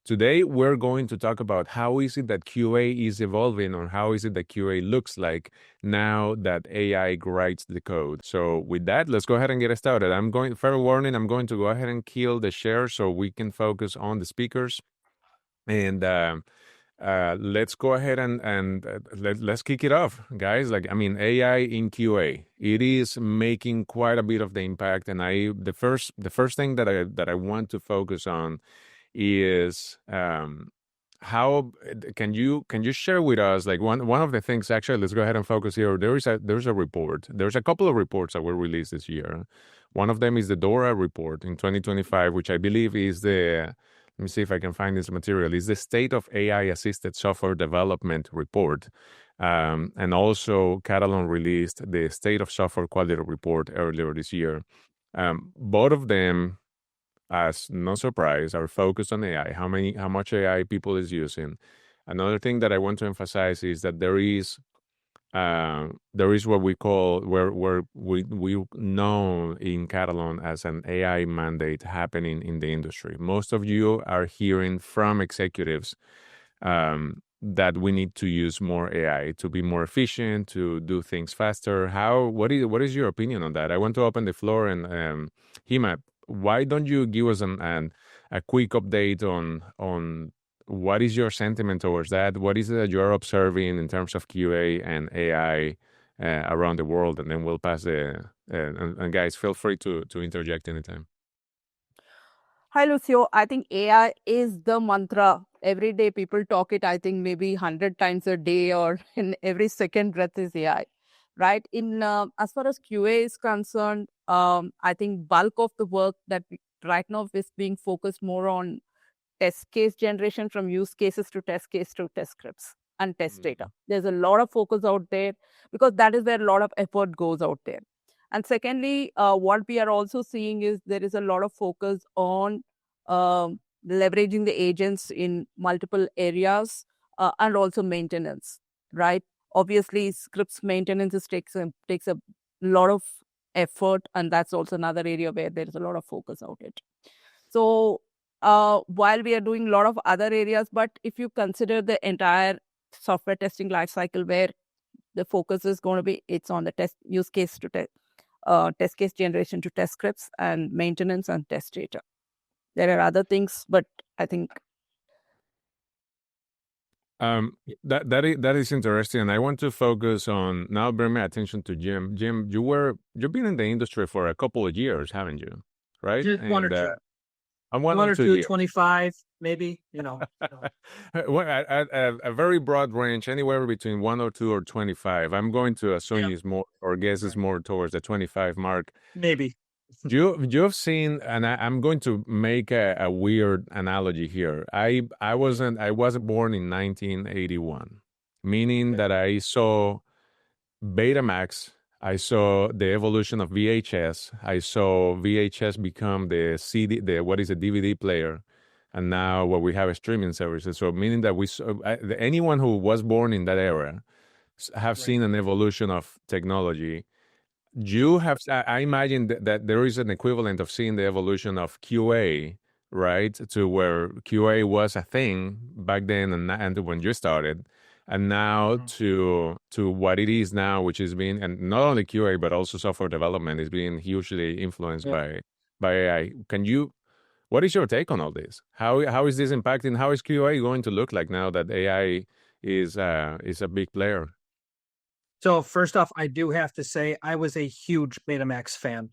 Today, we're going to talk about how is it that QA is evolving, or how is it that QA looks like now that AI writes the code. So with that, let's go ahead and get started. Fair warning, I'm going to go ahead and kill the share so we can focus on the speakers. And let's go ahead and let's kick it off, guys. Like, I mean, AI in QA, it is making quite a bit of the impact. And the first thing that I want to focus on is how can you share with us, like, one of the things. Actually, let's go ahead and focus here. There's a report. There's a couple of reports that were released this year. One of them is the DORA report in 2025, which I believe is the, let me see if I can find this material, is the State of AI Assisted Software Development report. And also Katalon released the State of Software Quality report earlier this year. Both of them, as no surprise, are focused on AI, how much AI people is using. Another thing that I want to emphasize is that there is what we call, where we know in Katalon as an AI mandate happening in the industry. Most of you are hearing from executives that we need to use more AI to be more efficient, to do things faster. What is your opinion on that? I want to open the floor, and Hema, why don't you give us a quick update on what is your sentiment towards that? What is it that you're observing in terms of QA and AI around the world? And then we'll pass and guys, feel free to interject anytime. Hi, Lucio. I think AI is the mantra. Every day people talk it, I think maybe 100 times a day, or in every second breath is AI, right? As far as QA is concerned, I think bulk of the work that right now is being focused more on test case generation, from use cases to test case to test scripts and test data. There's a lot of focus out there because that is where a lot of effort goes out there. And secondly, what we are also seeing is there is a lot of focus on leveraging the agents in multiple areas and also maintenance, right? Obviously, scripts maintenance takes a lot of effort, and that's also another area where there is a lot of focus out it. So while we are doing a lot of other areas, but if you consider the entire software testing lifecycle, where the focus is going to be, it's on the test use case to test case generation to test scripts and maintenance and test data. There are other things, but I think that is interesting, and I want to focus on now. Bring my attention to Jim. Jim, you've been in the industry for a couple of years, haven't you? Right? Just one or two. One or two, 25, maybe, a very broad range, anywhere between 1 or 2 or 25. I'm going to assume is more, or guess is more towards the 25 mark. Maybe. You've seen, and I'm going to make a weird analogy here. I wasn't born in 1981, meaning that I saw Betamax. I saw the evolution of VHS. I saw VHS become the CD, what is a DVD player, and now what we have is streaming services. So meaning that anyone who was born in that era have seen an evolution of technology. You have, I imagine that there is an equivalent of seeing the evolution of QA, right? To where QA was a thing back then, and when you started. And now to what it is now, which is being, and not only QA but also software development is being hugely influenced by AI. What is your take on all this? How is this impacting? How is QA going to look like now that AI is a big player? So first off, I do have to say I was a huge Betamax fan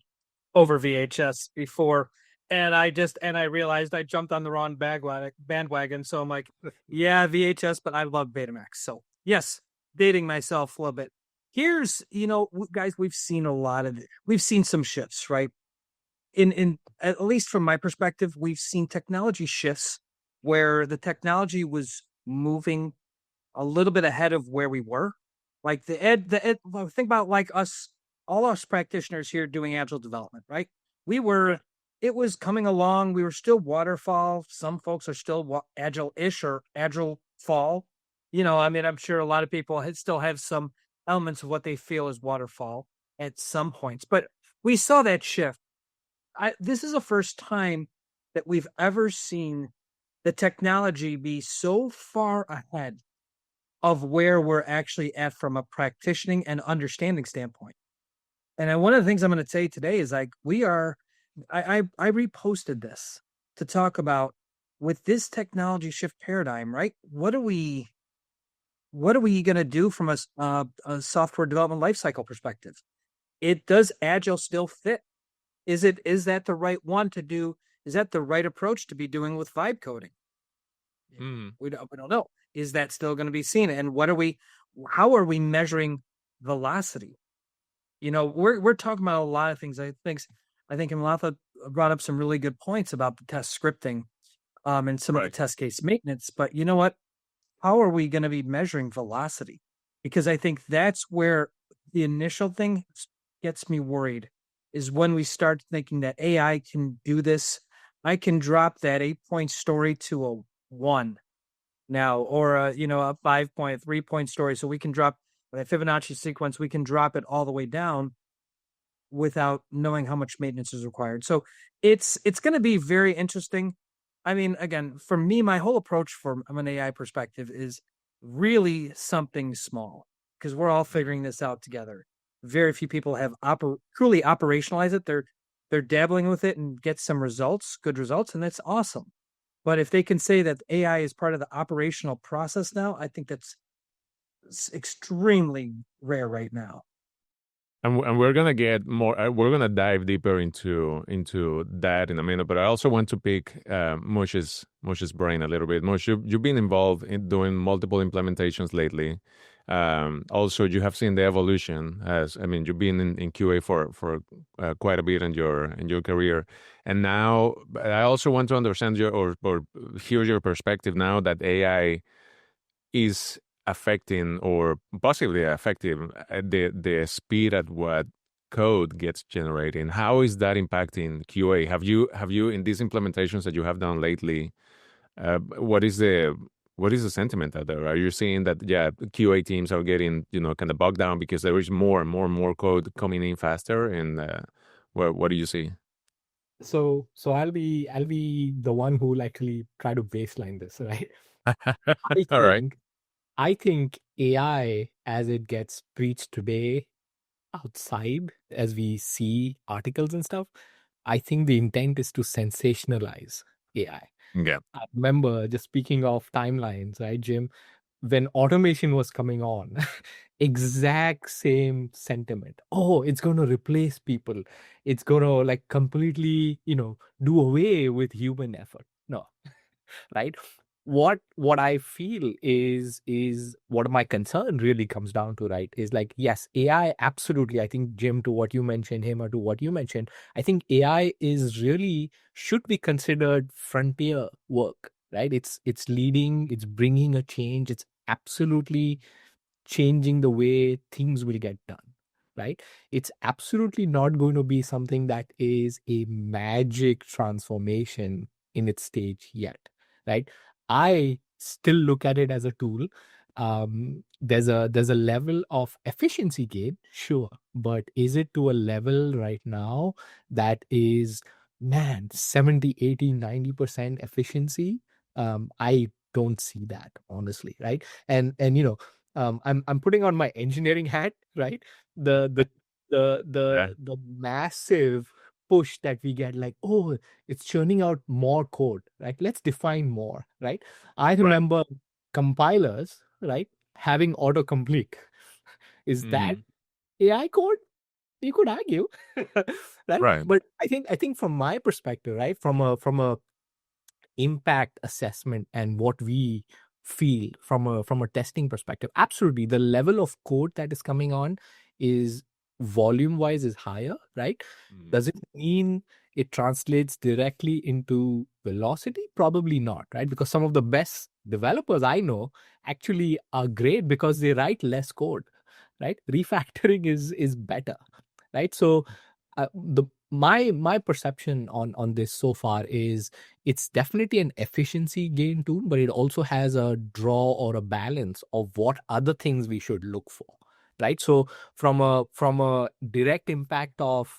over VHS before. And I realized I jumped on the wrong bandwagon. So I'm like, yeah, VHS, but I love Betamax. So yes, dating myself a little bit. Here's, guys, we've seen some shifts, right? In at least from my perspective, we've seen technology shifts where the technology was moving a little bit ahead of where we were. Like think about like all us practitioners here doing agile development, right? It was coming along. We were still waterfall. Some folks are still agile-ish or agile fall. I'm sure a lot of people still have some elements of what they feel is waterfall at some points. But we saw that shift. This is the first time that we've ever seen the technology be so far ahead of where we're actually at from a practicing and understanding standpoint. And one of the things I'm going to say today is like I reposted this to talk about with this technology shift paradigm, right? What are we going to do from a software development lifecycle perspective? Does Agile still fit? Is that the right one to do? Is that the right approach to be doing with vibe coding? We don't know. Is that still going to be seen? And how are we measuring velocity? We're talking about a lot of things. I think Hemalatha brought up some really good points about the test scripting, and some of the test case maintenance. But you know what? How are we going to be measuring velocity? Because I think that's where the initial thing gets me worried, is when we start thinking that AI can do this. I can drop that 8-point story to a 1 now, or a 5-point, 3-point story. So we can drop that Fibonacci sequence. We can drop it all the way down without knowing how much maintenance is required. So it's going to be very interesting. I mean, again, for me, my whole approach from an AI perspective is really something small, because we're all figuring this out together. Very few people have truly operationalized it. They're dabbling with it and get some results, good results, and that's awesome. But if they can say that AI is part of the operational process now, I think that's extremely rare right now. And we're gonna get more. We're gonna dive deeper into that in a minute. But I also want to pick Mush's brain a little bit. Mush, you've been involved in doing multiple implementations lately. Also, you have seen the evolution. You've been in QA for quite a bit in your career, and now I also want to understand or hear your perspective now that AI is affecting or possibly affecting the speed at what code gets generated. How is that impacting QA? Have you in these implementations that you have done lately? What is the sentiment out there? Are you seeing that QA teams are getting kind of bogged down because there is more and more code coming in faster? And what do you see? So I'll be the one who will actually try to baseline this, right? All right. I think AI, as it gets preached today outside, as we see articles and stuff, I think the intent is to sensationalize AI. Yeah. I remember, just speaking of timelines, right, Jim, when automation was coming on, exact same sentiment. Oh, it's going to replace people. It's going to like completely, do away with human effort. No, right? What I feel is what my concern really comes down to, right, is like, yes, AI, absolutely. I think, Jim, to what you mentioned, Hema, to what you mentioned, I think AI should be considered frontier work, right? It's leading, it's bringing a change, it's absolutely changing the way things will get done, right? It's absolutely not going to be something that is a magic transformation in its stage yet, right? I still look at it as a tool. There's a level of efficiency gain, sure, but is it to a level right now that is, man, 70, 80, 90% efficiency? I don't see that, honestly, right? And I'm putting on my engineering hat, right? The massive push that we get, like, oh, it's churning out more code, right? Let's define more, right? I remember compilers, right, having autocomplete. Is that AI code? You could argue, right? But I think from my perspective, right, from a impact assessment and what we feel from a testing perspective, absolutely, the level of code that is coming on is volume wise is higher, right? Does it mean it translates directly into velocity? Probably not, right? Because some of the best developers I know actually are great because they write less code, right? Refactoring is better, right? So my perception on this so far is it's definitely an efficiency gain tool, but it also has a draw or a balance of what other things we should look for, right? So from a direct impact of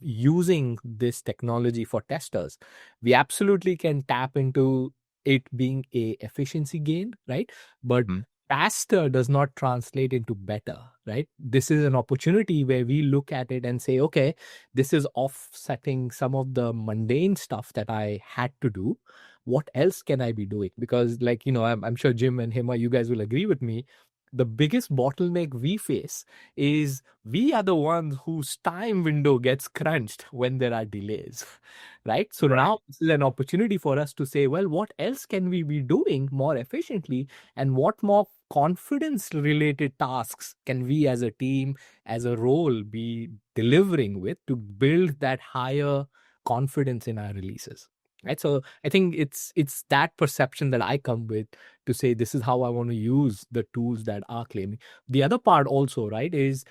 using this technology for testers, we absolutely can tap into it being a efficiency gain, right? But Mhm. faster does not translate into better, right? This is an opportunity where we look at it and say, okay, this is offsetting some of the mundane stuff that I had to do. What else can I be doing? Because, like, I'm sure Jim and Hema, you guys will agree with me. The biggest bottleneck we face is we are the ones whose time window gets crunched when there are delays, right? So Right. now this is an opportunity for us to say, well, what else can we be doing more efficiently, and what more confidence related tasks can we as a team, as a role, be delivering with to build that higher confidence in our releases, right? So I think it's that perception that I come with to say this is how I want to use the tools that are claiming. The other part also, right, is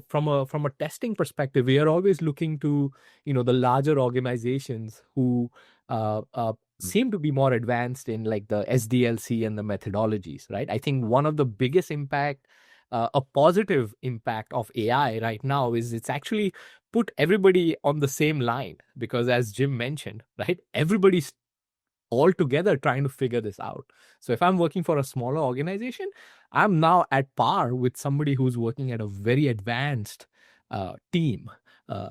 from a testing perspective, we are always looking to the larger organizations who seem to be more advanced in like the SDLC and the methodologies, right? I think one of the biggest impact, a positive impact of AI right now is it's actually put everybody on the same line, because as Jim mentioned, right, everybody's all together trying to figure this out. So if I'm working for a smaller organization, I'm now at par with somebody who's working at a very advanced team,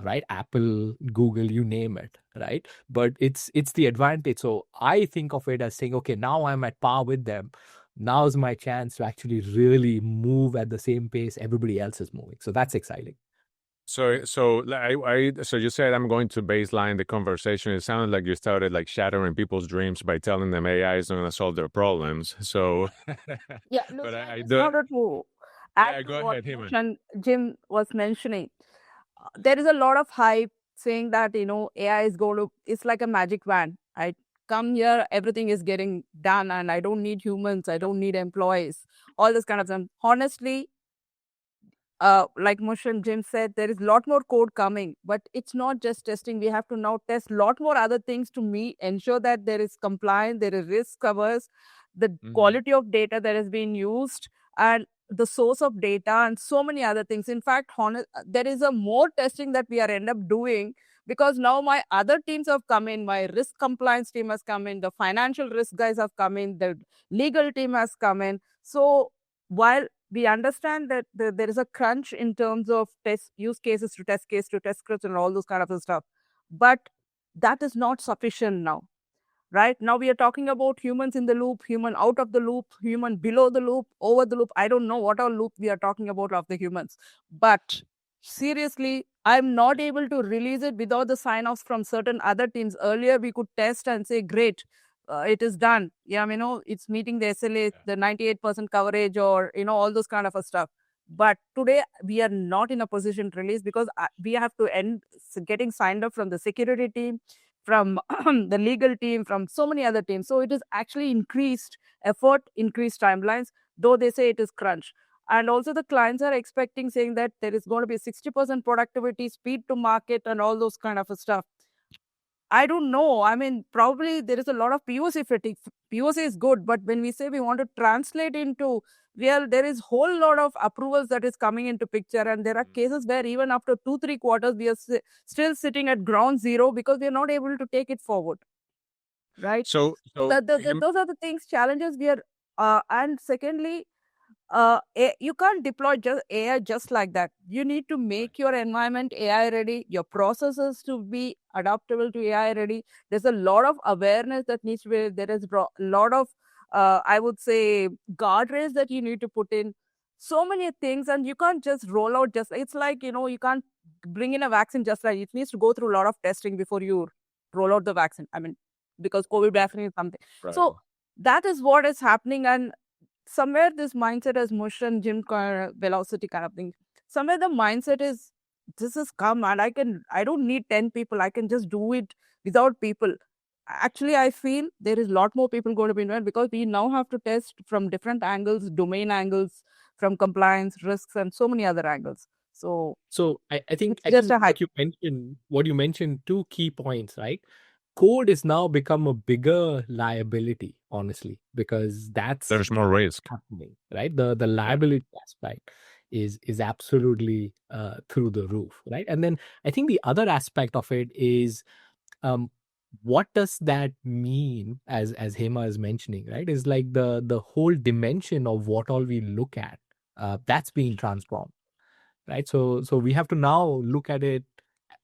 right? Apple, Google, you name it, right? But it's the advantage. So I think of it as saying, okay, now I'm at par with them. Now's my chance to actually really move at the same pace everybody else is moving. So that's exciting. So you said I'm going to baseline the conversation. It sounded like you started like shattering people's dreams by telling them AI is not going to solve their problems. So, Yeah, but Lucy, I I just do. wanted to add Yeah, to go what ahead, Mush Heyman. and Jim was mentioning. There is a lot of hype saying that AI is going to, it's like a magic wand. I come here, everything is getting done, and I don't need humans, I don't need employees, all this kind of stuff. Honestly, like Mush and Jim said, there is a lot more code coming, but it's not just testing. We have to now test a lot more other things to ensure that there is compliance, there is risk covers, the quality of data that has been used, and the source of data, and so many other things. In fact, there is a more testing that we are end up doing, because now my other teams have come in, my risk compliance team has come in, the financial risk guys have come in, the legal team has come in. So while we understand that there is a crunch in terms of test use cases to test case to test scripts and all those kind of stuff, but that is not sufficient now. Right now we are talking about humans in the loop, human out of the loop, human below the loop, over the loop. I don't know what our loop we are talking about of the humans, but seriously, I'm not able to release it without the sign-offs from certain other teams. Earlier we could test and say great, it is done, yeah, it's meeting the SLA, the 98% coverage, or all those kind of a stuff. But today we are not in a position to release, because we have to end getting signed up from the security team, from the legal team, from so many other teams. So it is actually increased effort, increased timelines, though they say it is crunch. And also the clients are expecting, saying that there is going to be 60% productivity, speed to market, and all those kind of stuff. I don't know. I mean, probably there is a lot of POC fatigue. POC is good, but when we say we want to translate into real, there is whole lot of approvals that is coming into picture, and there are cases where even after 2-3 quarters, we are still sitting at ground zero because we are not able to take it forward. Right. So, So those are the things, challenges we are. And secondly, you can't deploy just AI just like that. You need to make your environment AI ready, your processes to be adaptable to AI ready. There's a lot of awareness that needs to be, there is a lot of, I would say, guardrails that you need to put in. So many things, and you can't just roll out it's like, you can't bring in a vaccine just like, it needs to go through a lot of testing before you roll out the vaccine. I mean, because COVID vaccine is something. right. So that is what is happening. And somewhere this mindset, as Mush and Jim velocity kind of thing, somewhere the mindset is, this is come, and I don't need 10 people, I can just do it without people. Actually, I feel there is a lot more people going to be involved, because we now have to test from different angles, domain angles, from compliance, risks, and so many other angles. So I think just a hype. what you mentioned, two key points, right? Code is now become a bigger liability, honestly, because that's There's more risk, happening, right? The liability aspect is absolutely through the roof, right? And then I think the other aspect of it is what does that mean, as Hema is mentioning, right? Is like the whole dimension of what all we look at, that's being transformed, right? So we have to now look at it.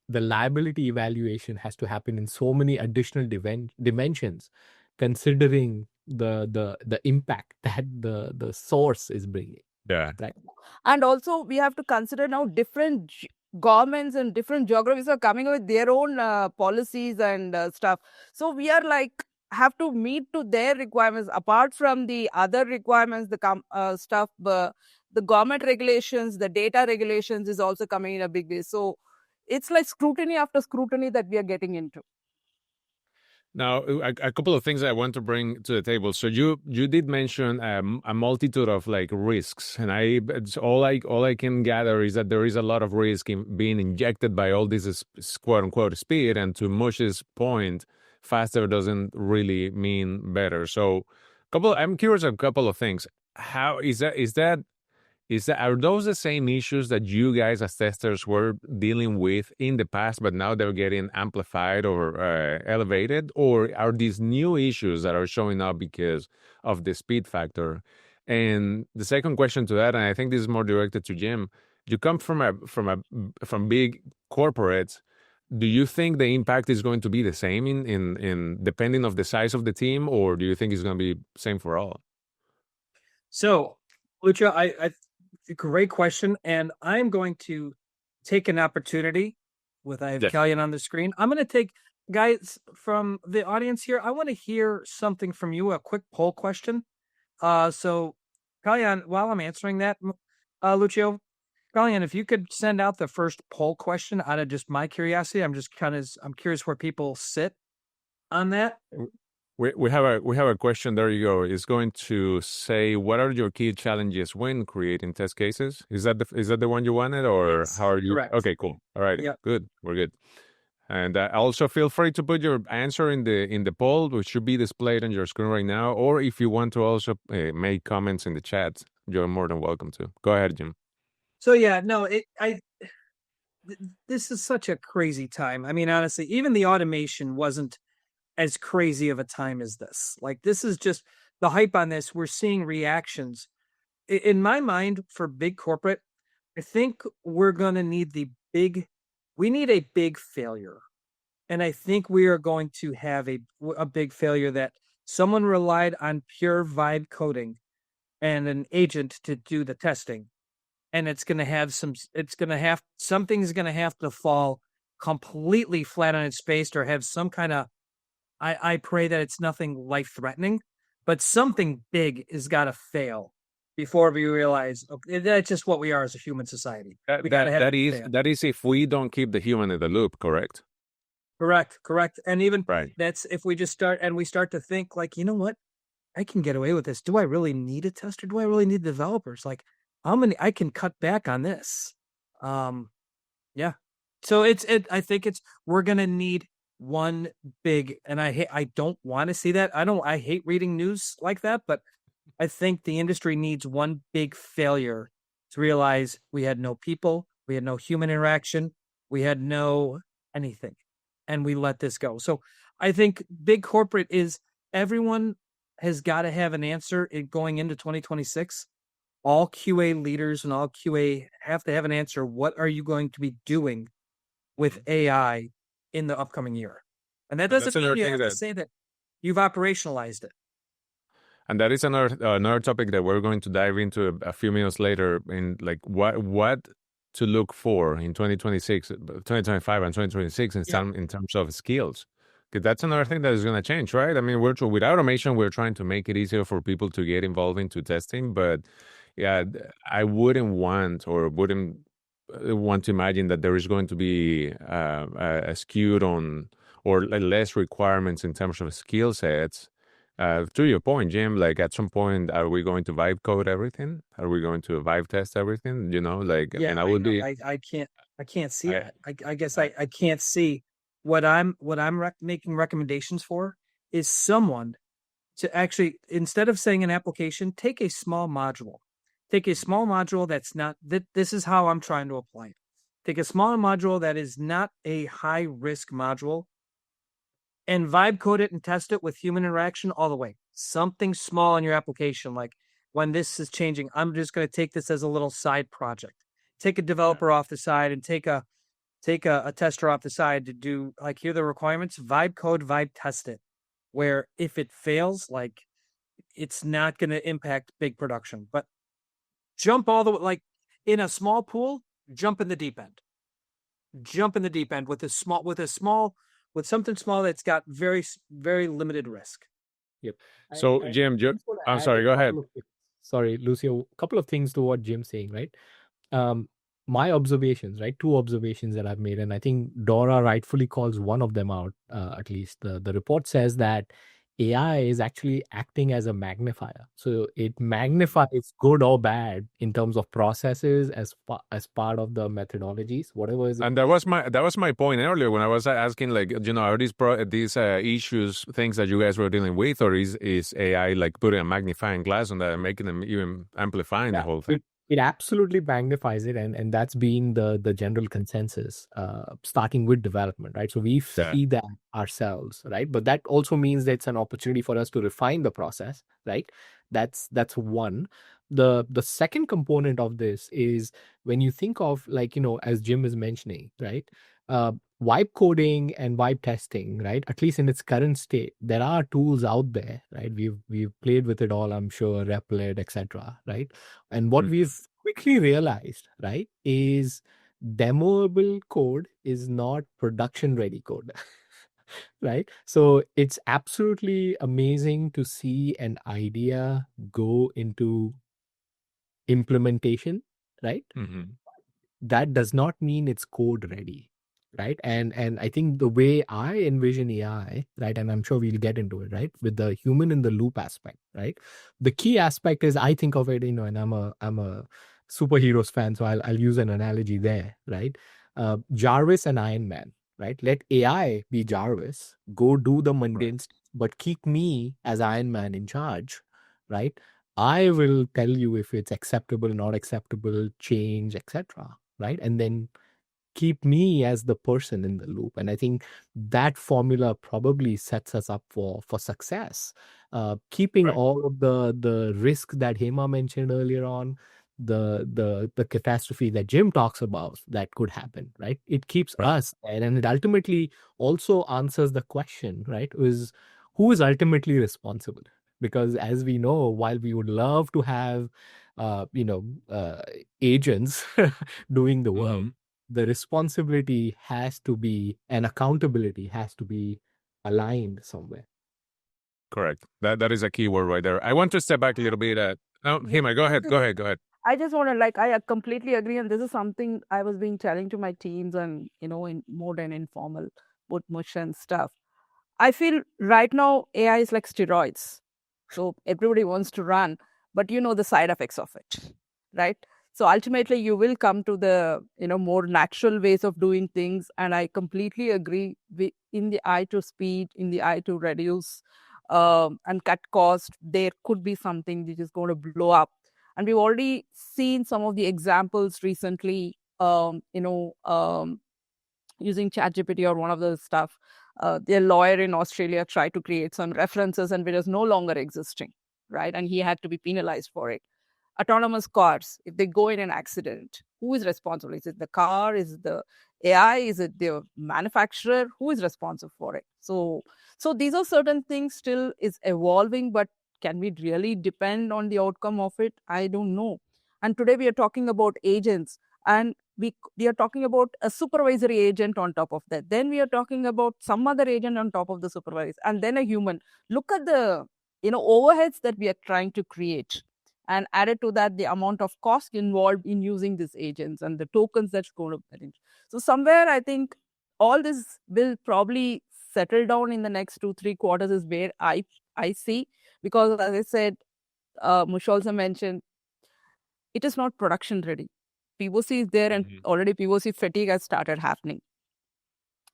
The liability evaluation has to happen in so many additional dimensions, considering the impact that the source is bringing, Yeah. right? And also we have to consider now different governments and different geographies are coming up with their own policies and stuff. So we are like have to meet to their requirements apart from the other requirements, the stuff, the government regulations, the data regulations is also coming in a big way. So it's like scrutiny after scrutiny that we are getting into. Now, a couple of things I want to bring to the table. So you did mention a multitude of like risks, and all I can gather is that there is a lot of risk in being injected by all this quote unquote speed. And to Mush's point, faster doesn't really mean better. So, I'm curious a couple of things. How are those the same issues that you guys as testers were dealing with in the past, but now they're getting amplified or elevated? Or are these new issues that are showing up because of the speed factor? And the second question to that, and I think this is more directed to Jim, you come from big corporates. Do you think the impact is going to be the same in depending of the size of the team, or do you think it's going to be same for all? So, Lucio, I great question, and I'm going to take an opportunity with I have Katalon on the screen. I'm going to take guys from the audience here. I want to hear something from you, a quick poll question. So Katalon, while I'm answering that, Lucio, Katalon, if you could send out the first poll question out of just my curiosity, I'm curious where people sit on that. We have a question. There you go. It's going to say, what are your key challenges when creating test cases? Is that the one you wanted, or Yes, how are you? correct. Okay, cool. All right, Yep. good. We're good. And also feel free to put your answer in the poll, which should be displayed on your screen right now. Or if you want to also make comments in the chat, you're more than welcome to. Go ahead, Jim. So yeah, no, this is such a crazy time. I mean, honestly, even the automation wasn't as crazy of a time as this. Like, this is just the hype on this. We're seeing reactions. In my mind, for big corporate, I think we're going to need we need a big failure. And I think we are going to have a big failure that someone relied on pure vibe coding and an agent to do the testing. And something's going to have to fall completely flat on its face or have some kind of, I pray that it's nothing life-threatening, but something big has got to fail before we realize, okay, that's just what we are as a human society. That is if we don't keep the human in the loop, correct? Correct. And even right. That's if we just start to think like, you know what, I can get away with this. Do I really need a tester? Do I really need developers? Like, how many I can cut back on this? Yeah. So I think we're gonna need one big, and I don't want to see that. I hate reading news like that, but I think the industry needs one big failure to realize we had no people, we had no human interaction, we had no anything, and we let this go. So I think big corporate is everyone has got to have an answer going into 2026. All QA leaders and all QA have to have an answer. What are you going to be doing with AI in the upcoming year? And that doesn't mean you have to say that you've operationalized it. And that is another topic that we're going to dive into a few minutes later, in like what to look for in 2026, 2025 and 2026 in terms of skills. Because that's another thing that is going to change, right? I mean, with automation, we're trying to make it easier for people to get involved into testing. But yeah, I wouldn't want to imagine that there is going to be a skewed on or less requirements in terms of skill sets. To your point, Jim, like at some point, are we going to vibe code everything? Are we going to vibe test everything? You know, like, yeah, and I can't see that. I guess I can't see what I'm making recommendations for is someone to actually, instead of saying an application, take a small module that's not that. This is how I'm trying to apply it. Take a small module that is not a high risk module and vibe code it and test it with human interaction all the way. Something small in your application, like when this is changing, I'm just going to take this as a little side project. Take a developer off the side and take a tester off the side to do, like, here are the requirements, vibe code, vibe test it. Where if it fails, like, it's not going to impact big production. But jump all the way, like in a small pool, jump in the deep end. Jump in the deep end with something small that's got very, very limited risk. Yep. So, Jim, just wanna I'm add sorry, a go ahead. couple of things. Sorry, Lucio, a couple of things to what Jim's saying, right? My observations, right? Two observations that I've made, and I think Dora rightfully calls one of them out, at least. The report says that AI is actually acting as a magnifier. So it magnifies good or bad in terms of processes as part of the methodologies, whatever is. And that was my point earlier when I was asking, like, are these issues things that you guys were dealing with, or is AI like putting a magnifying glass on that and making them even amplifying the whole thing? It absolutely magnifies it, and that's been the general consensus, starting with development, right? So we see that ourselves, right? But that also means that it's an opportunity for us to refine the process, right? That's one. The second component of this is when you think of, like, as Jim is mentioning, right? Vibe coding and vibe testing, right? At least in its current state, there are tools out there, right? We've played with it all, I'm sure, Replit, etc., right? And what we've quickly realized, right, is demoable code is not production ready code. Right? So it's absolutely amazing to see an idea go into implementation, right? Mm-hmm. That does not mean it's code ready, right? And I think the way I envision AI, right, and I'm sure we'll get into it, right, with the human in the loop aspect, right? The key aspect is, I think of it, and I'm a superheroes fan, so I'll use an analogy there, right? Jarvis and Iron Man, right? Let AI be Jarvis, go do the mundane stuff, but keep me as Iron Man in charge, right? I will tell you if it's acceptable, not acceptable, change, etc., right? And then keep me as the person in the loop. And I think that formula probably sets us up for success. Keeping all of the risk that Hema mentioned earlier on, the catastrophe that Jim talks about that could happen, right? It keeps us there, and it ultimately also answers the question, right? Is who is ultimately responsible? Because as we know, while we would love to have agents doing the work, the responsibility has to be, and accountability has to be aligned somewhere. Correct. That is a key word right there. I want to step back a little bit. Hema, go ahead. I just want to, I completely agree. And this is something I was being telling to my teams and, in more than informal, both Mush and stuff. I feel right now AI is like steroids. So everybody wants to run, but the side effects of it, right? So ultimately you will come to the, more natural ways of doing things. And I completely agree in the eye to speed, in the eye to reduce and cut cost, there could be something which is going to blow up. And we've already seen some of the examples recently, using ChatGPT or one of the stuff. Their lawyer in Australia tried to create some references and it was no longer existing, right? And he had to be penalized for it. Autonomous cars, if they go in an accident, who is responsible? Is it the car? Is it the AI? Is it the manufacturer? Who is responsible for it? So these are certain things still is evolving, but can we really depend on the outcome of it? I don't know. And today we are talking about agents, and we are talking about a supervisory agent on top of that. Then we are talking about some other agent on top of the supervisor, and then a human. Look at the overheads that we are trying to create, and added to that the amount of cost involved in using these agents and the tokens that's going to arrange. So somewhere I think all this will probably settle down in the next 2-3 quarters is where I see, because as I said, Mush also mentioned, it is not production ready. POC is there, and already POC fatigue has started happening.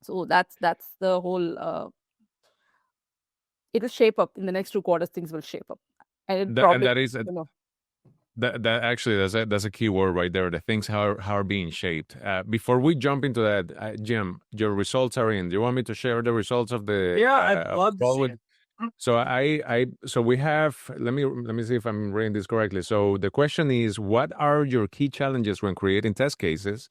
So that's the whole. It will shape up in the next 2 quarters. Things will shape up, and that is That actually that's a key word right there. The things how are being shaped. Before we jump into that, Jim, your results are in. Do you want me to share the results of the Yeah, I'd of love to poll see with? it. So we have. Let me see if I'm reading this correctly. So the question is, what are your key challenges when creating test cases?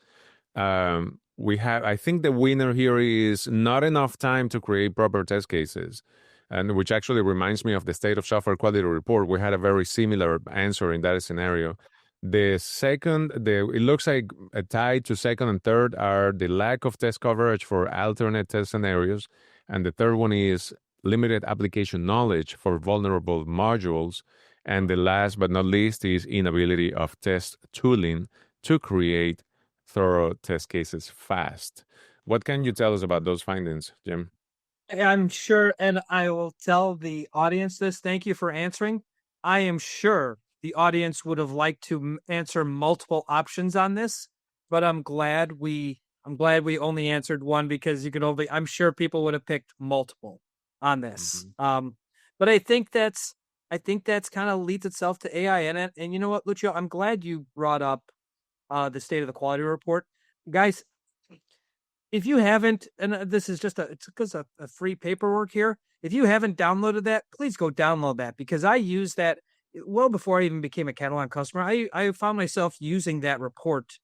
We have. I think the winner here is not enough time to create proper test cases. And which actually reminds me of the state of software quality report. We had a very similar answer in that scenario. It looks like a tie to second and third are the lack of test coverage for alternate test scenarios. And the third one is limited application knowledge for vulnerable modules. And the last but not least is inability of test tooling to create thorough test cases fast. What can you tell us about those findings, Jim? I'm sure, and I will tell the audience this. Thank you for answering. I am sure the audience would have liked to answer multiple options on this, but I'm glad we only answered one, because you could only. I'm sure people would have picked multiple on this. But I think that's kind of leads itself to AI. And you know what, Lucio, I'm glad you brought up the state of the quality report, guys. If you haven't, and this is just it's because a free paperwork here. If you haven't downloaded that, please go download that, because I used that well before I even became a Katalon customer. I found myself using that report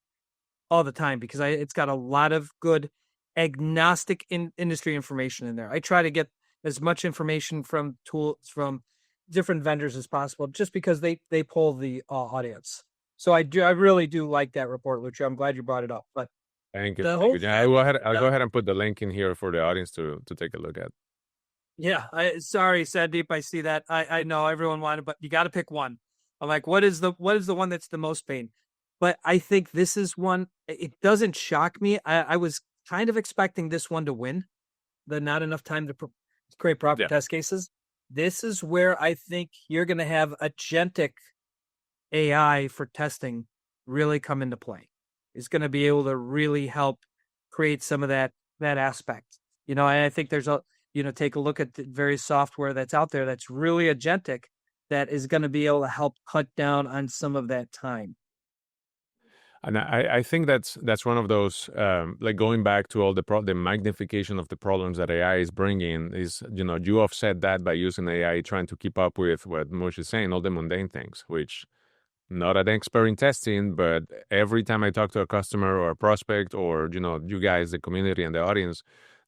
all the time, because it's got a lot of good agnostic industry information in there. I try to get as much information from different vendors as possible, just because they poll the audience. So I really do like that report, Lucio. I'm glad you brought it up. But Thank you. the Thank whole you. Yeah, I'll go ahead and put the link in here for the audience to take a look at. Yeah, sorry, Sandeep, I see that. I know everyone wanted, but you got to pick one. I'm like, what is the one that's the most pain? But I think this is one. It doesn't shock me. I was kind of expecting this one to win. The not enough time to create proper test cases. This is where I think you're going to have agentic AI for testing really come into play. It's going to be able to really help create some of that aspect. And I think there's take a look at the various software that's out there that's really agentic, that is going to be able to help cut down on some of that time. And I think that's one of those, like going back to all the magnification of the problems that AI is bringing is, you offset that by using AI, trying to keep up with what Mush is saying, all the mundane things, which not an expert in testing, but every time I talk to a customer or a prospect or, you guys, the community and the audience,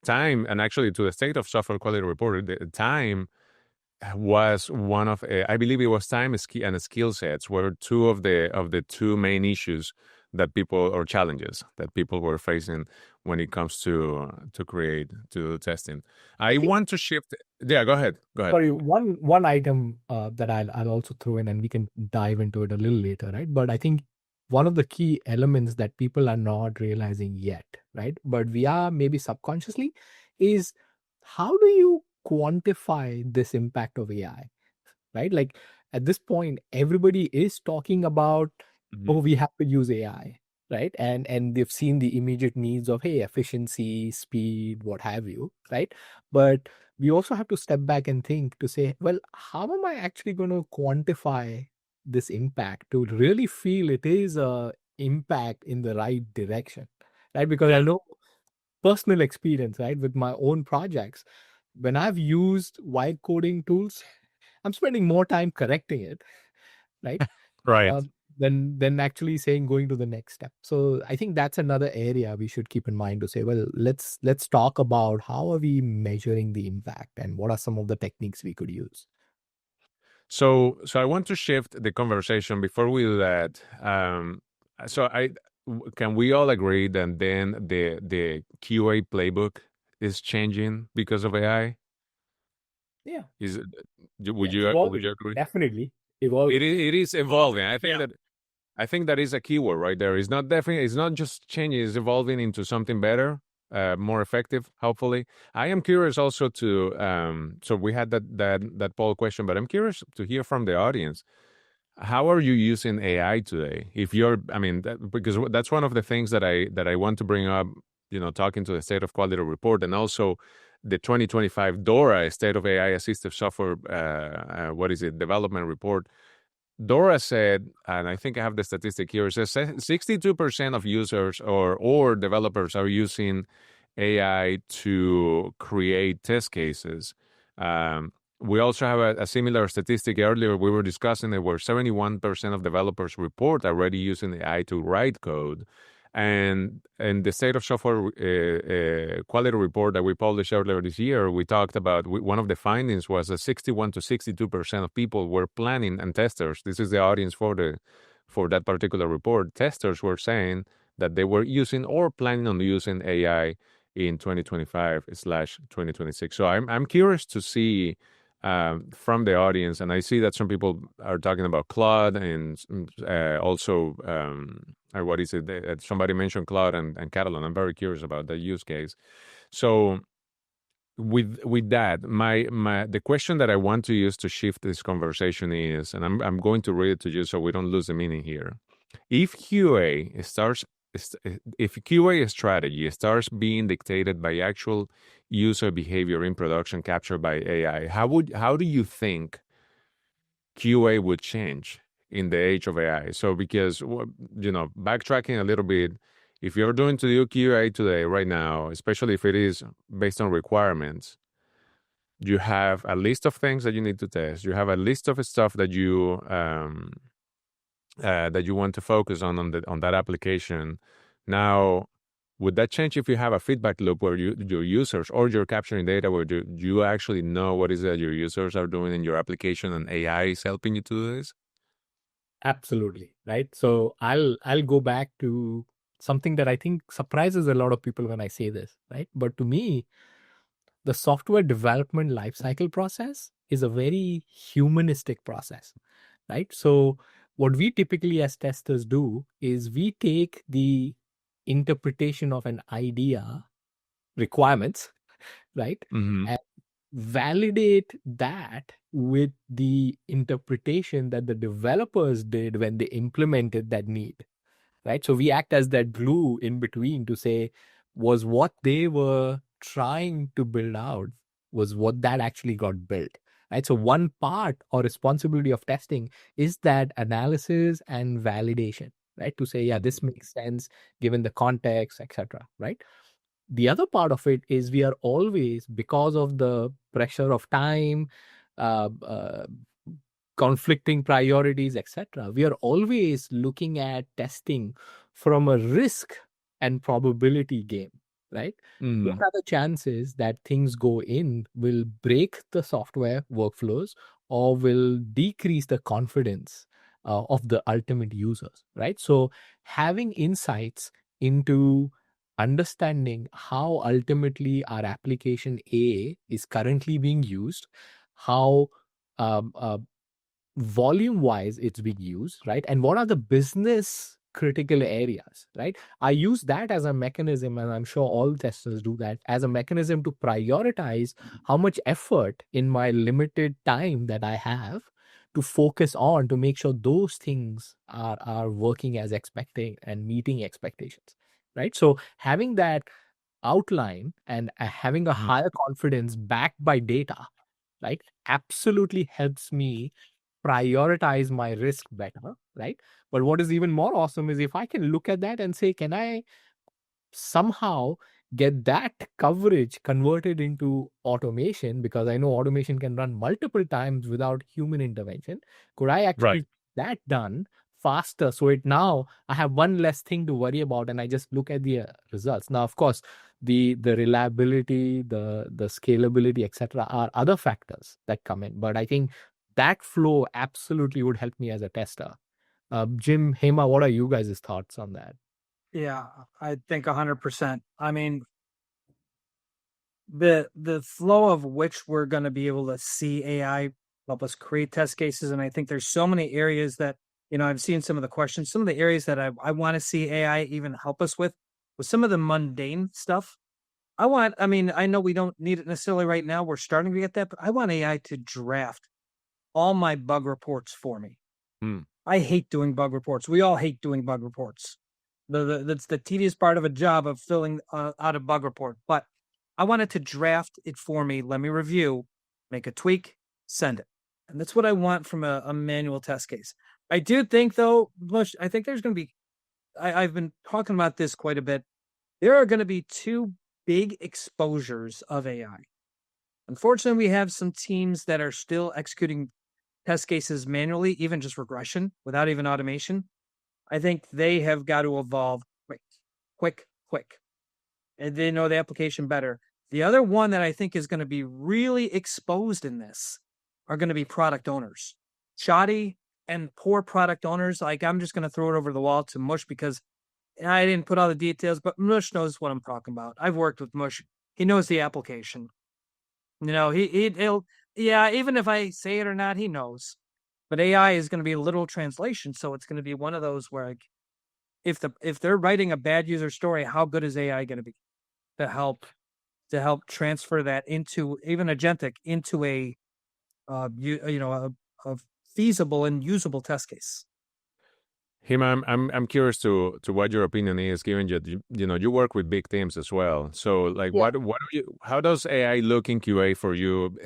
time, and actually to the state of software quality report, the time was one of, I believe it was time and skill sets were two of the two main issues that people, or challenges that people were facing when it comes to testing. I want to shift. Yeah, go ahead. Sorry, one item that I'll also throw in, and we can dive into it a little later, right? But I think one of the key elements that people are not realizing yet, right? But we are maybe subconsciously, is how do you quantify this impact of AI, right? Like at this point, everybody is talking about, oh, we have to use AI, right? And they've seen the immediate needs of, hey, efficiency, speed, what have you, right? But we also have to step back and think to say, well, how am I actually going to quantify this impact to really feel it is a impact in the right direction, right? Because I know personal experience, right, with my own projects, when I've used vibe coding tools, I'm spending more time correcting it, right? Right. Than actually saying going to the next step. So I think that's another area we should keep in mind to say, well, let's talk about how are we measuring the impact and what are some of the techniques we could use. So I want to shift the conversation before we do that. Can we all agree that then the QA playbook is changing because of AI? Yeah. Would you agree? Definitely evolving. It is evolving. I think that is a keyword right there. It's not just changing, it's evolving into something better, more effective, hopefully. I am curious also to so we had that poll question, but I'm curious to hear from the audience. How are you using AI today? Because that's one of the things that I want to bring up, talking to the State of Quality report, and also the 2025 DORA State of AI Assistive Software, development report. Dora said, and I think I have the statistic here, it says 62% of users or developers are using AI to create test cases. We also have a similar statistic earlier. We were discussing it where 71% of developers report already using AI to write code. And in the State of Software Quality Report that we published earlier this year, we talked about one of the findings was that 61 to 62% of people were planning, and testers, this is the audience for that particular report, testers were saying that they were using or planning on using AI in 2025/2026. So I'm curious to see from the audience, and I see that some people are talking about Claude and also what is it? Somebody mentioned Claude and Katalon. I'm very curious about that use case. So with that, the question that I want to use to shift this conversation is, and I'm going to read it to you so we don't lose the meaning here. If QA strategy starts being dictated by actual user behavior in production captured by AI, how do you think QA would change in the age of AI? So because, backtracking a little bit, if you're doing to do QA today, right now, especially if it is based on requirements, you have a list of things that you need to test. You have a list of stuff that you want to focus on that application. Now, would that change if you have a feedback loop where your users, or you're capturing data where you actually know what is that your users are doing in your application, and AI is helping you to do this? Absolutely, right? So I'll go back to something that I think surprises a lot of people when I say this, right? But to me, the software development lifecycle process is a very humanistic process, right? So what we typically as testers do is we take the interpretation of an idea requirements, right? Mm-hmm. And validate that with the interpretation that the developers did when they implemented that need, right? So we act as that glue in between to say, was what they were trying to build out, was what that actually got built, right? So one part or responsibility of testing is that analysis and validation, right? To say, yeah, this makes sense given the context, etc., right? The other part of it is we are always, because of the pressure of time, uh, uh, conflicting priorities, etc., we are always looking at testing from a risk and probability game, right? What are the chances that things go in will break the software workflows or will decrease the confidence of the ultimate users, right? So having insights into understanding how ultimately our application A is currently being used, how volume wise it's being used, right? And what are the business critical areas, right? I use that as a mechanism, and I'm sure all testers do that as a mechanism to prioritize how much effort in my limited time that I have to focus on to make sure those things are working as expected and meeting expectations, right? So having that outline and having a higher confidence backed by data, right, absolutely helps me prioritize my risk better, right? But what is even more awesome is if I can look at that and say, can I somehow get that coverage converted into automation, because I know automation can run multiple times without human intervention. Could I actually get that done faster? So now I have one less thing to worry about, and I just look at the results. Now, of course, the reliability, the scalability, etc., are other factors that come in. But I think that flow absolutely would help me as a tester. Jim, Hema, what are you guys' thoughts on that? Yeah, I think 100%. I mean, the flow of which we're going to be able to see AI help us create test cases, and I think there's so many areas that, I've seen some of the questions, some of the areas that I want to see AI even help us with some of the mundane stuff. I know we don't need it necessarily right now. We're starting to get that, but I want AI to draft all my bug reports for me. I hate doing bug reports. We all hate doing bug reports. That's the tedious part of a job, of filling out a bug report. But I want it to draft it for me. Let me review, make a tweak, send it. And that's what I want from a manual test case. I do think, though, Mush, I think there's going to be, I've been talking about this quite a bit. There are going to be two big exposures of AI. Unfortunately, we have some teams that are still executing test cases manually, even just regression without even automation. I think they have got to evolve quick. And they know the application better. The other one that I think is going to be really exposed in this are going to be product owners. Shoddy and poor product owners. Like, I'm just going to throw it over the wall to Mush because I didn't put all the details, but Mush knows what I'm talking about. I've worked with Mush. He knows the application. You know, he'll, yeah, even if I say it or not, he knows. But AI is going to be a literal translation. So it's going to be one of those where, like, if they're writing a bad user story, how good is AI going to be to help transfer that into even agentic into a a feasible and usable test case? Hima, I'm curious to what your opinion is, given you work with big teams as well. So, like, Yeah. how does AI look in QA for you?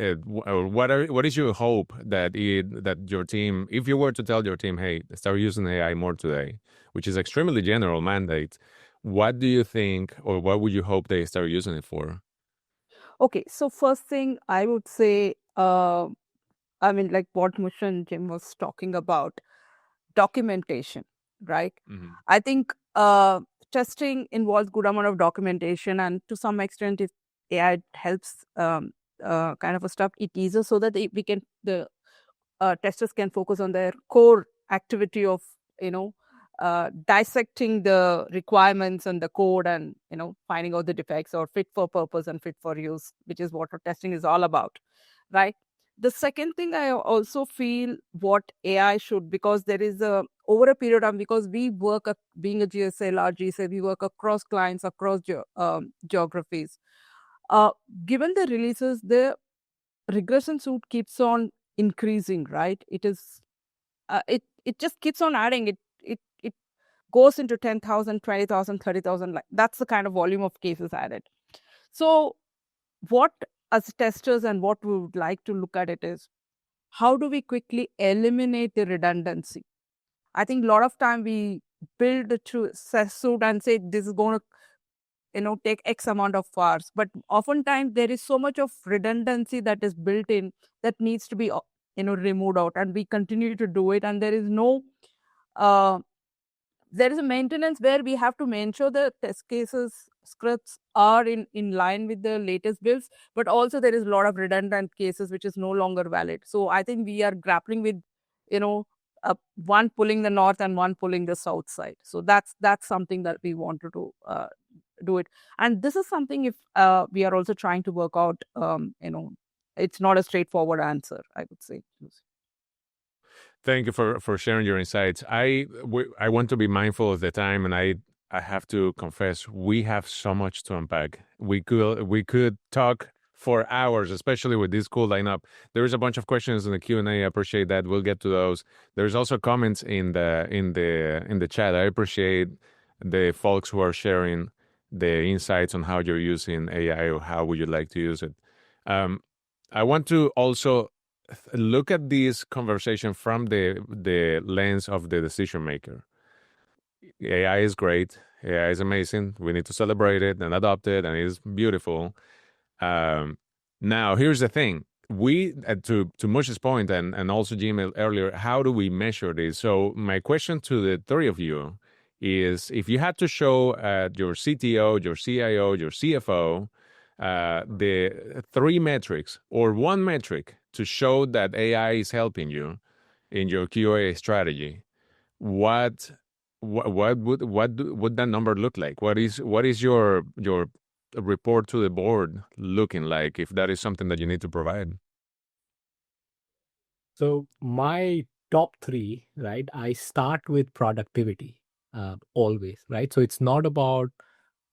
Or what is your hope that your team, if you were to tell your team, hey, start using AI more today, which is extremely general mandate, what do you think, or what would you hope they start using it for? Okay, so first thing I would say, I mean, like what Mush and Jim was talking about, documentation, right? Mhm. I think testing involves good amount of documentation, and to some extent, if AI helps kind of a stuff, it eases so that the testers can focus on their core activity of dissecting the requirements and the code, and finding out the defects or fit for purpose and fit for use, which is what testing is all about, right? The second thing I also feel what AI should, because there is over a period of, because we work being a GSL or GSA, we work across clients, across geographies. Given the releases, the regression suite keeps on increasing, right? It just keeps on adding. It goes into 10,000, 20,000, 30,000. Like, that's the kind of volume of cases added. So what, as testers, and what we would like to look at it is, how do we quickly eliminate the redundancy? I think a lot of time we build a suit and say this is going to take X amount of hours, but oftentimes there is so much of redundancy that is built in that needs to be removed out, and we continue to do it, and there is no there is a maintenance where we have to ensure the test cases scripts are in line with the latest builds, but also there is a lot of redundant cases which is no longer valid. So I think we are grappling with one pulling the north and one pulling the south side. So that's something that we wanted to do it, and this is something, if we are also trying to work out, it's not a straightforward answer, I would say. Thank you for sharing your insights. I want to be mindful of the time, and I have to confess, we have so much to unpack. We could talk for hours, especially with this cool lineup. There is a bunch of questions in the Q&A. I appreciate that. We'll get to those. There's also comments in the chat. I appreciate the folks who are sharing the insights on how you're using AI or how would you like to use it. I want to also look at this conversation from the lens of the decision maker. AI is great. AI is amazing. We need to celebrate it and adopt it, and it's beautiful. Now, here's the thing. We, to Mush's point, and also Jim earlier, how do we measure this? So my question to the three of you is, if you had to show your CTO, your CIO, your CFO, the three metrics or one metric to show that AI is helping you in your QA strategy, what would that number look like? What is your report to the board looking like, if that is something that you need to provide? So my top three, right? I start with productivity always, right? So it's not about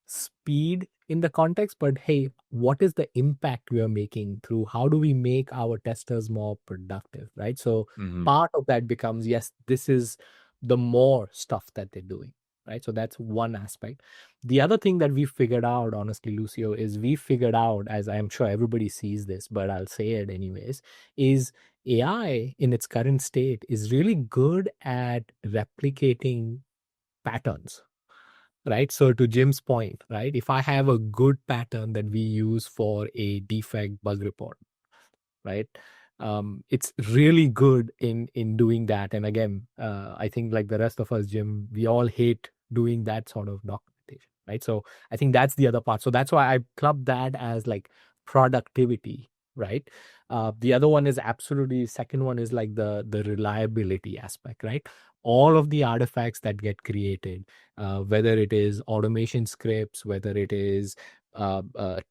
speed in the context, but hey, what is the impact we are making through how do we make our testers more productive, right? So part of that becomes, yes, this is the more stuff that they're doing. right? So that's one aspect. The other thing that we figured out, honestly, Lucio, is we figured out, as I'm sure everybody sees this, but I'll say it anyways, is AI in its current state is really good at replicating patterns, right? So to Jim's point, right, if I have a good pattern that we use for a defect bug report, right, it's really good in doing that. And again, I think like the rest of us, Jim, we all hate doing that sort of documentation, right? So I think that's the other part. So that's why I club that as like productivity, right? The other one is absolutely, second one is like the reliability aspect, right? All of the artifacts that get created, whether it is automation scripts, whether it is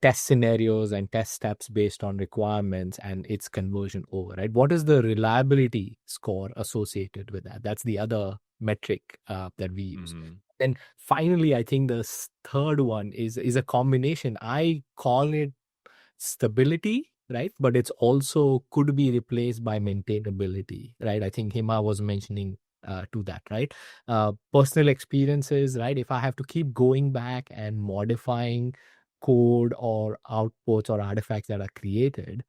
test scenarios and test steps based on requirements and its conversion over, right? What is the reliability score associated with that? That's the other metric that we use. Then finally, I think the third one is a combination. I call it stability, right? But it's also could be replaced by maintainability, right? I think Hema was mentioning to that, right? Personal experiences, right? If I have to keep going back and modifying code or outputs or artifacts that are created,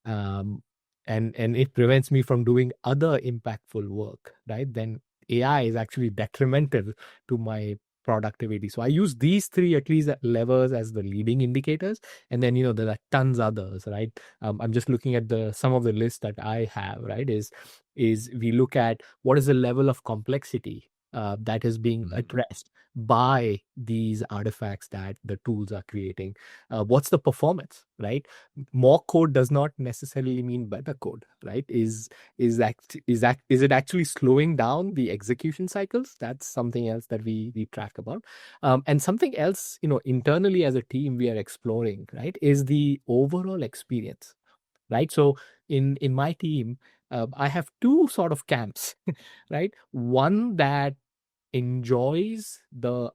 and it prevents me from doing other impactful work, right? Then AI is actually detrimental to my productivity. So I use these three at least levers as the leading indicators, and then there are tons others, right? I'm just looking at some of the lists that I have, right? Is we look at what is the level of complexity that is being addressed by these artifacts that the tools are creating. What's the performance, right? More code does not necessarily mean better code, right? Is it actually slowing down the execution cycles? That's something else that we track about. And something else, internally as a team we are exploring, right, is the overall experience, right? So in my team, I have two sort of camps, right? One that enjoys the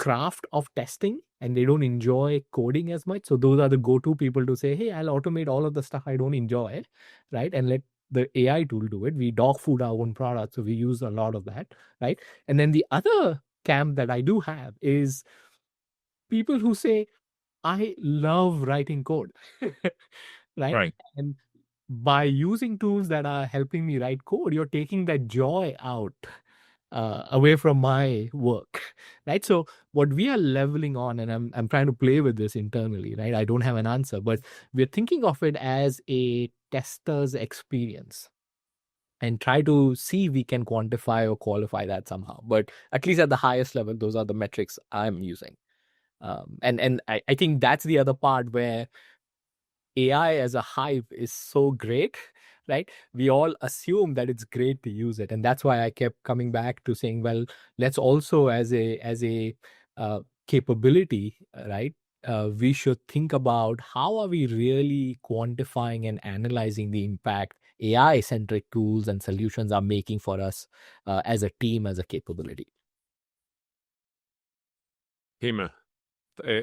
craft of testing and they don't enjoy coding as much. So those are the go-to people to say, hey, I'll automate all of the stuff I don't enjoy, right? And let the AI tool do it. We dog food our own product, so we use a lot of that, right? And then the other camp that I do have is people who say, I love writing code, right? And by using tools that are helping me write code, you're taking that joy out away from my work, right? So what we are leveling on, and I'm trying to play with this internally, right? I don't have an answer, but we're thinking of it as a tester's experience and try to see if we can quantify or qualify that somehow. But at least at the highest level, those are the metrics I'm using. And I think that's the other part where AI as a hype is so great, right? We all assume that it's great to use it. And that's why I kept coming back to saying, well, let's also as a capability, right? We should think about how are we really quantifying and analyzing the impact AI-centric tools and solutions are making for us as a team, as a capability. Hema,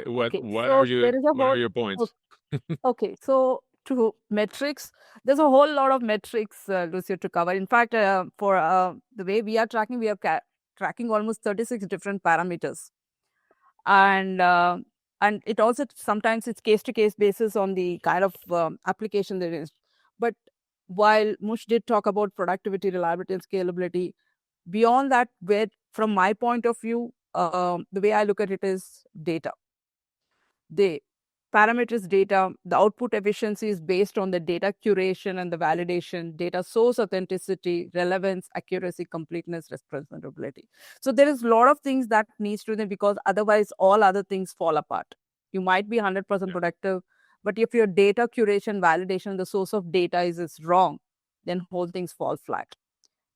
what so what are your points? Okay, so to metrics, there's a whole lot of metrics, Lucio, to cover. In fact, for the way we are tracking, we are tracking almost 36 different parameters, and it also sometimes it's case to case basis on the kind of application there is. But while Mush did talk about productivity, reliability, and scalability, beyond that, where from my point of view, the way I look at it is data. The parameters data, the output efficiency is based on the data curation and the validation, data source authenticity, relevance, accuracy, completeness, representability. So there is a lot of things that needs to be, because otherwise all other things fall apart. You might be 100% productive, but if your data curation, validation, the source of data is wrong, then whole things fall flat,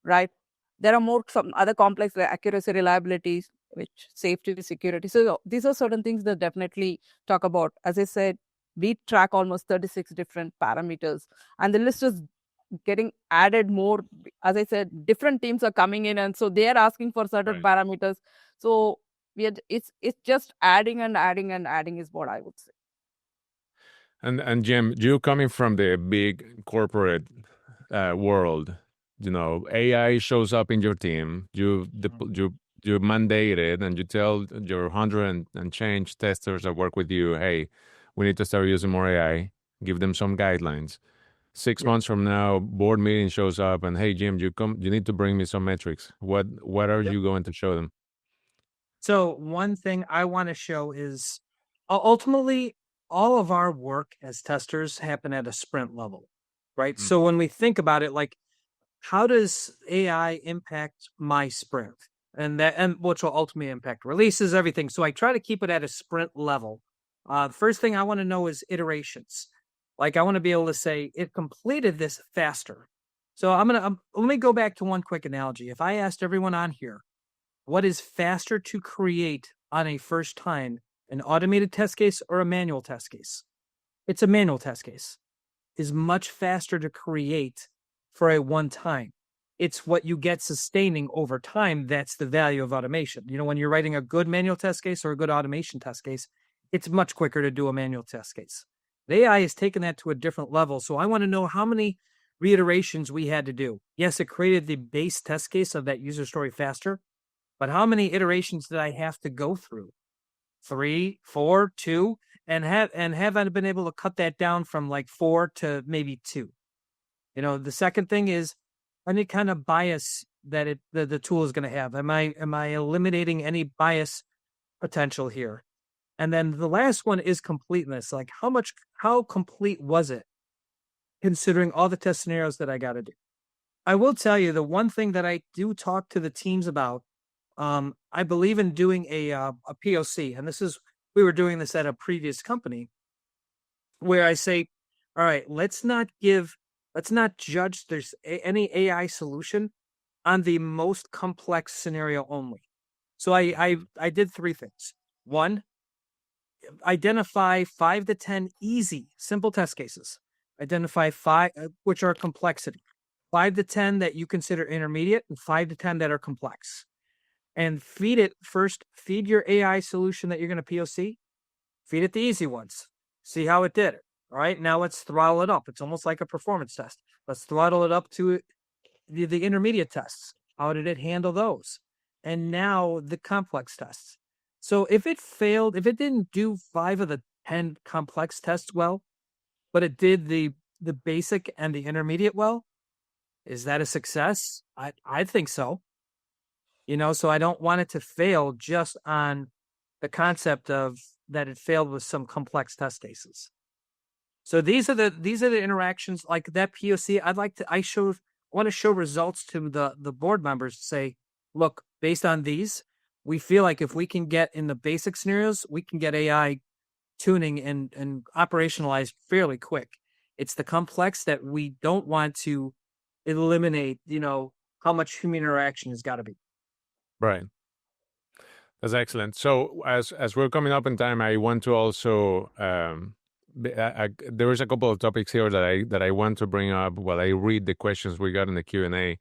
right? There are some other complex like accuracy, reliability, which safety, security. So these are certain things that definitely talk about. As I said, we track almost 36 different parameters, and the list is getting added more. As I said, different teams are coming in, and so they are asking for certain parameters. So it's just adding and adding and adding is what I would say. And Jim, you coming from the big corporate world, AI shows up in your team. You you mandate it and you tell your 100 and change testers that work with you, hey, we need to start using more AI, give them some guidelines. 6 Yeah. months from now, board meeting shows up and, hey, Jim, you need to bring me some metrics. What are Yep. you going to show them? So one thing I want to show is ultimately all of our work as testers happen at a sprint level, right? Mm. So when we think about it, like, how does AI impact my sprint? And which will ultimately impact releases, everything. So I try to keep it at a sprint level. The first thing I want to know is iterations. Like, I want to be able to say it completed this faster. So let me go back to one quick analogy. If I asked everyone on here, what is faster to create on a first time, an automated test case or a manual test case? It's a manual test case. Is much faster to create for a one time. It's what you get sustaining over time. That's the value of automation. You know, when you're writing a good manual test case or a good automation test case, it's much quicker to do a manual test case. The AI has taken that to a different level. So I want to know how many reiterations we had to do. Yes, it created the base test case of that user story faster, but how many iterations did I have to go through? 3, 4, 2, and have I been able to cut that down from like 4 to maybe 2? You know, the second thing is any kind of bias that the tool is going to have. Am I eliminating any bias potential here? And then the last one is completeness. Like, how complete was it, considering all the test scenarios that I got to do? I will tell you the one thing that I do talk to the teams about. I believe in doing a POC, and we were doing this at a previous company, where I say, all right, let's not judge there's any AI solution on the most complex scenario only. So I did 3 things. 1, identify 5 to 10 easy, simple test cases. Identify 5 which are complexity. 5 to 10 that you consider intermediate, and 5 to 10 that are complex. And feed your AI solution that you're going to POC, feed it the easy ones. See how it did it. All right, now let's throttle it up. It's almost like a performance test. Let's throttle it up to the intermediate tests. How did it handle those? And now the complex tests. So if it didn't do 5 of the 10 complex tests well, but it did the basic and the intermediate well, is that a success? I think so. You know, so I don't want it to fail just on the concept of that it failed with some complex test cases. So these are the interactions, like that POC. I want to show results to the board members to say, look, based on these, we feel like if we can get in the basic scenarios, we can get AI tuning and operationalized fairly quick. It's the complex that we don't want to eliminate, you know, how much human interaction has got to be. Right. That's excellent. So as we're coming up in time, I want to also there is a couple of topics here that I want to bring up while I read the questions we got in the Q&A.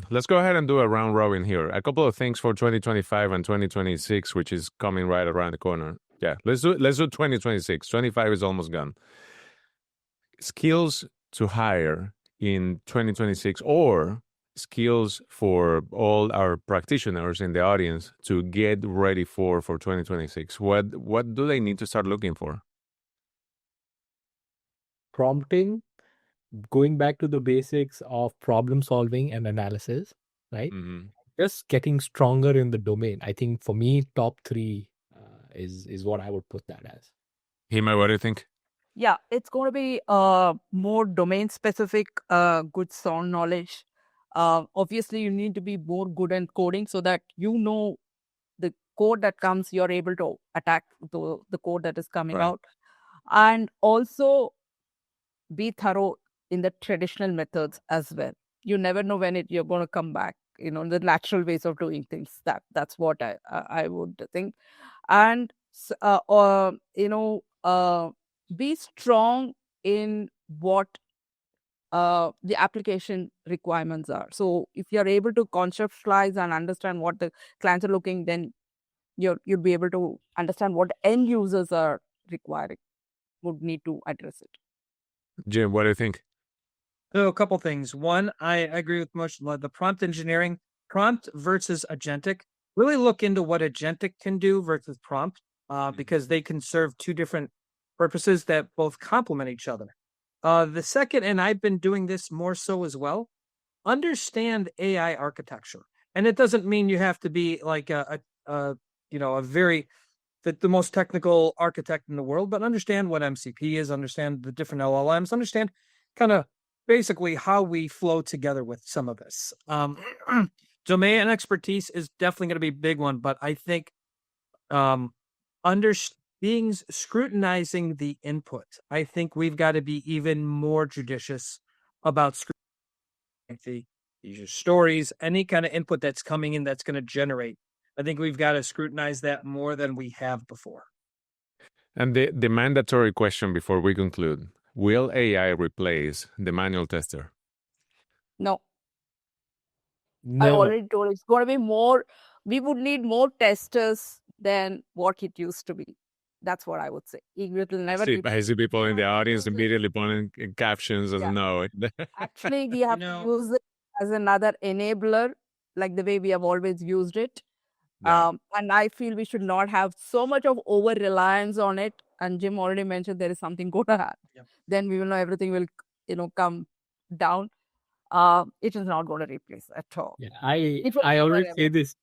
Let's go ahead and do a round robin here. A couple of things for 2025 and 2026, which is coming right around the corner. Yeah, let's do 2026. 25 is almost gone. Skills to hire in 2026, or skills for all our practitioners in the audience to get ready for 2026. What do they need to start looking for? Prompting, going back to the basics of problem solving and analysis, right? Mm-hmm. Just getting stronger in the domain. I think for me, top 3 is what I would put that as. Hema, what do you think? Yeah, it's going to be more domain specific, good sound knowledge. Obviously, you need to be more good in coding so that you know the code that comes, you're able to attack the code that is coming Right. out. And also be thorough in the traditional methods as well. You never know when you're going to come back, you know, the natural ways of doing things. That's what I would think. And, be strong in what the application requirements are. So if you're able to conceptualize and understand what the clients are looking, then you'll be able to understand what end users are requiring, would need to address it. Jim, what do you think? So a couple things. One, I agree with Mush. The prompt engineering, prompt versus agentic. Really look into what agentic can do versus prompt, because they can serve two different purposes that both complement each other. The second, and I've been doing this more so as well, understand AI architecture. And it doesn't mean you have to be like a very the most technical architect in the world, but understand what MCP is, understand the different LLMs, understand kind of basically how we flow together with some of this. Domain expertise is definitely going to be a big one, but I think scrutinizing the input. I think we've got to be even more judicious about scrutinizing the stories, any kind of input that's coming in that's going to generate. I think we've got to scrutinize that more than we have before. And the mandatory question before we conclude, will AI replace the manual tester? No. No. I already told it's going to be more. We would need more testers than what it used to be. That's what I would say. It will never be. I see people in the audience immediately putting captions as no. Actually, we have to use it as another enabler, like the way we have always used it. Yeah. And I feel we should not have so much of over-reliance on it. And Jim already mentioned there is something going to happen. Yep. Then we will know everything will, come down. It is not going to replace at all. Yeah, I always say this.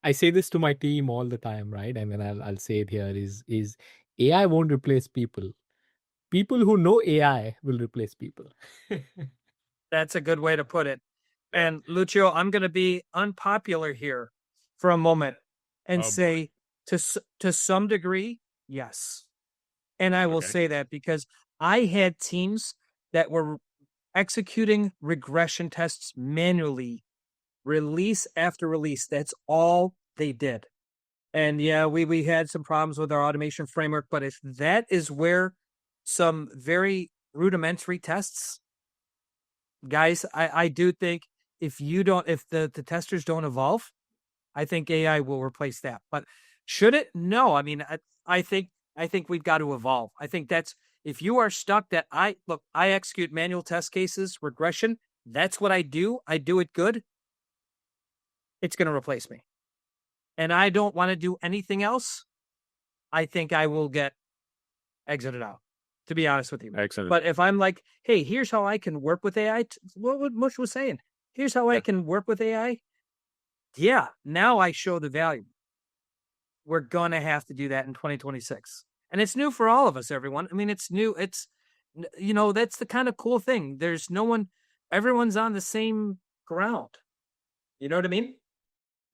I say this to my team all the time, right? And then I'll say it here is AI won't replace people. People who know AI will replace people. That's a good way to put it. And Lucio, I'm going to be unpopular here for a moment and say to some degree, yes. And I will say that because I had teams that were executing regression tests manually, release after release. That's all they did. And yeah, we had some problems with our automation framework, but if that is where some very rudimentary tests, guys, I do think if the testers don't evolve, I think AI will replace that. But should it? No. I mean, I think we've got to evolve. I think that's, if you are stuck that I execute manual test cases, regression, that's what I do. I do it good. It's going to replace me. And I don't want to do anything else. I think I will get exited out, to be honest with you. Excellent. But if I'm like, hey, here's how I can work with AI, what Mush was saying, here's how I can work with AI. Yeah, now I show the value. We're going to have to do that in 2026. And it's new for all of us, everyone. I mean, it's new. It's, that's the kind of cool thing. There's no one, everyone's on the same ground. You know what I mean?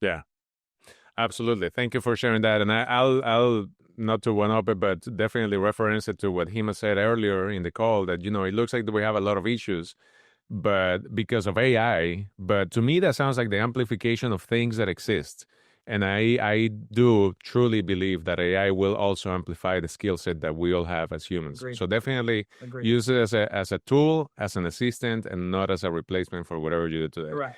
Yeah, absolutely. Thank you for sharing that. And I'll not to one up it, but definitely reference it to what Hema said earlier in the call that, it looks like we have a lot of issues, but because of AI, but to me, that sounds like the amplification of things that exist. And I do truly believe that AI will also amplify the skill set that we all have as humans. Agreed. So definitely Agreed. use it as a tool, as an assistant, and not as a replacement for whatever you do today. Right.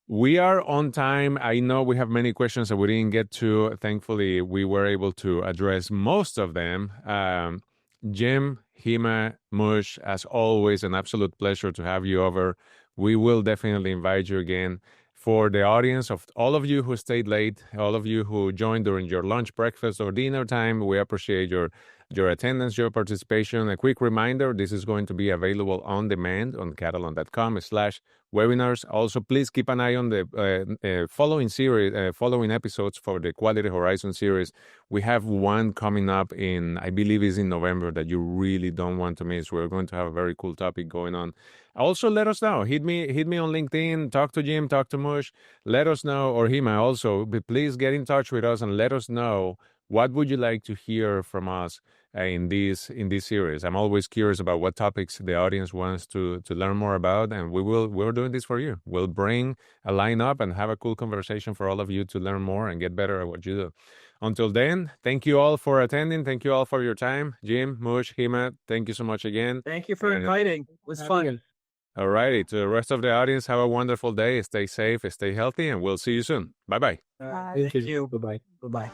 We are on time. I know we have many questions that we didn't get to. Thankfully, we were able to address most of them. Jim, Hema, Mush, as always, an absolute pleasure to have you over. We will definitely invite you again. For the audience of all of you who stayed late, all of you who joined during your lunch, breakfast, or dinner time, we appreciate your attendance, your participation. A quick reminder, this is going to be available on demand on Katalon.com/webinars. Also, please keep an eye on the following episodes for the Quality Horizon series. We have one coming up I believe is in November, that you really don't want to miss. We're going to have a very cool topic going on. Also, let us know. Hit me on LinkedIn. Talk to Jim. Talk to Mush. Let us know, or Hema also. Please get in touch with us and let us know what would you like to hear from us in this series. I'm always curious about what topics the audience wants to learn more about, and we're doing this for you. We'll bring a lineup and have a cool conversation for all of you to learn more and get better at what you do. Until then, thank you all for attending. Thank you all for your time. Jim, Mush, Hema, thank you so much again. Thank you for inviting. It was fun. All righty. To the rest of the audience, have a wonderful day. Stay safe, stay healthy, and we'll see you soon. Bye-bye. Thank you. Bye-bye. Bye-bye.